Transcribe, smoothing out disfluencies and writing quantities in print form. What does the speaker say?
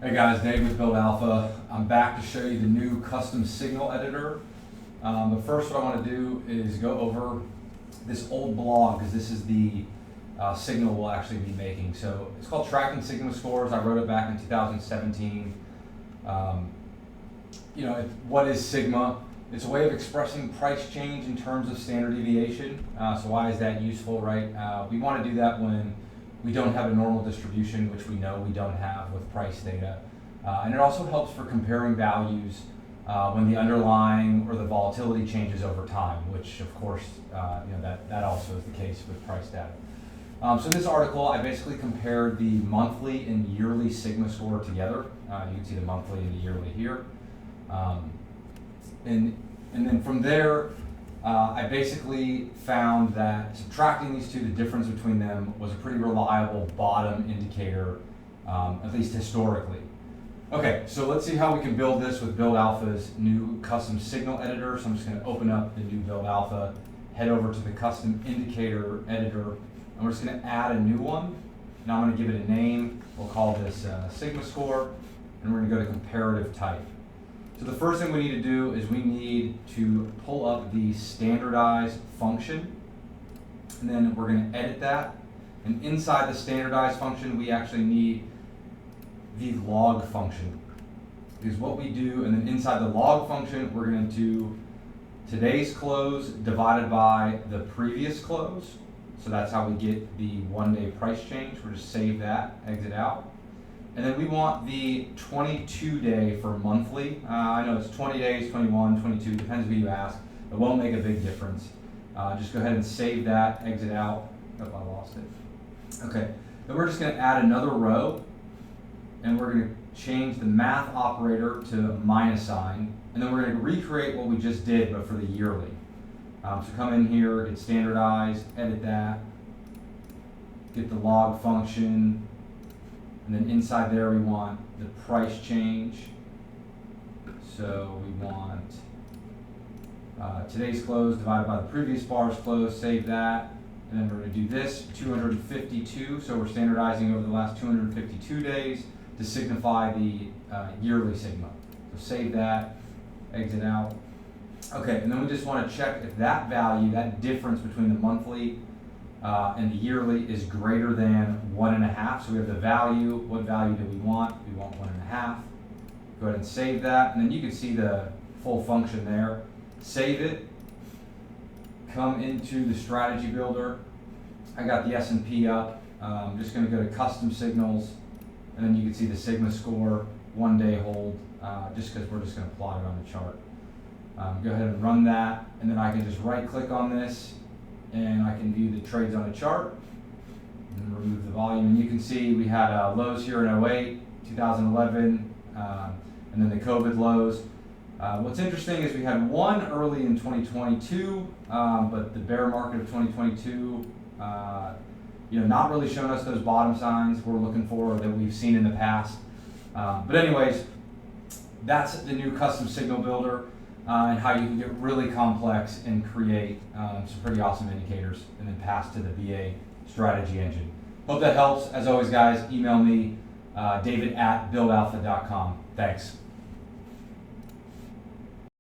Hey guys, Dave with Build Alpha. I'm back to show you the new custom signal editor. But first what I want to do is go over this old blog because this is the signal we'll actually be making. So it's called Tracking Sigma Scores. I wrote it back in 2017. What is Sigma? It's a way of expressing price change in terms of standard deviation. So why is that useful, right? We want to do that when we don't have a normal distribution, which we know we don't have with price data. And it also helps for comparing values when the underlying or the volatility changes over time, which of course, that also is the case with price data. So in this article, I basically compared the monthly and yearly Sigma score together. You can see the monthly and the yearly here. And then from there, I basically found that subtracting these two, the difference between them was a pretty reliable bottom indicator, at least historically. Okay, so let's see how we can build this with Build Alpha's new custom signal editor. So I'm just going to open up the new Build Alpha, head over to the custom indicator editor, and we're just going to add a new one. Now I'm going to give it a name. We'll call this Sigma score, and we're going to go to comparative type. So the first thing we need to do is we need to pull up the standardized function, and then we're going to edit that. And inside the standardized function, we actually need the log function. Because what we do, and then inside the log function, we're going to do today's close divided by the previous close. So that's how we get the 1 day price change. We'll just save that, exit out. And then we want the 22 day for monthly. I know it's 20 days, 21, 22, depends who you ask. It won't make a big difference. Just go ahead and save that, exit out. Oh, I lost it. Okay, then we're just gonna add another row, and we're gonna change the math operator to minus sign, and then we're gonna recreate what we just did, but for the yearly. So come in here, get standardized, edit that, get the log function, and then inside there we want the price change. So we want today's close divided by the previous bar's close, save that. And then we're going to do this 252. So we're standardizing over the last 252 days to signify the yearly Sigma. So save that, exit out. Okay, and then we just want to check if that value, that difference between the monthly and the yearly is greater than 1.5. So we have the value. What value do we want? We want 1.5. Go ahead and save that, and then you can see the full function there. Save it. Come into the strategy builder. I got the S&P up. I'm just going to go to custom signals, and then you can see the Sigma score, 1 day hold, just because we're just going to plot it on the chart. Go ahead and run that, and then I can just right click on this, and I can view the trades on a chart and remove the volume. And you can see we had lows here in 08, 2011, and then the COVID lows. What's interesting is we had one early in 2022, but the bear market of 2022, not really showing us those bottom signs we're looking for that we've seen in the past. But anyways, that's the new custom signal builder. And how you can get really complex and create some pretty awesome indicators and then pass to the VA strategy engine. Hope that helps. As always, guys, email me, david@buildalpha.com. Thanks.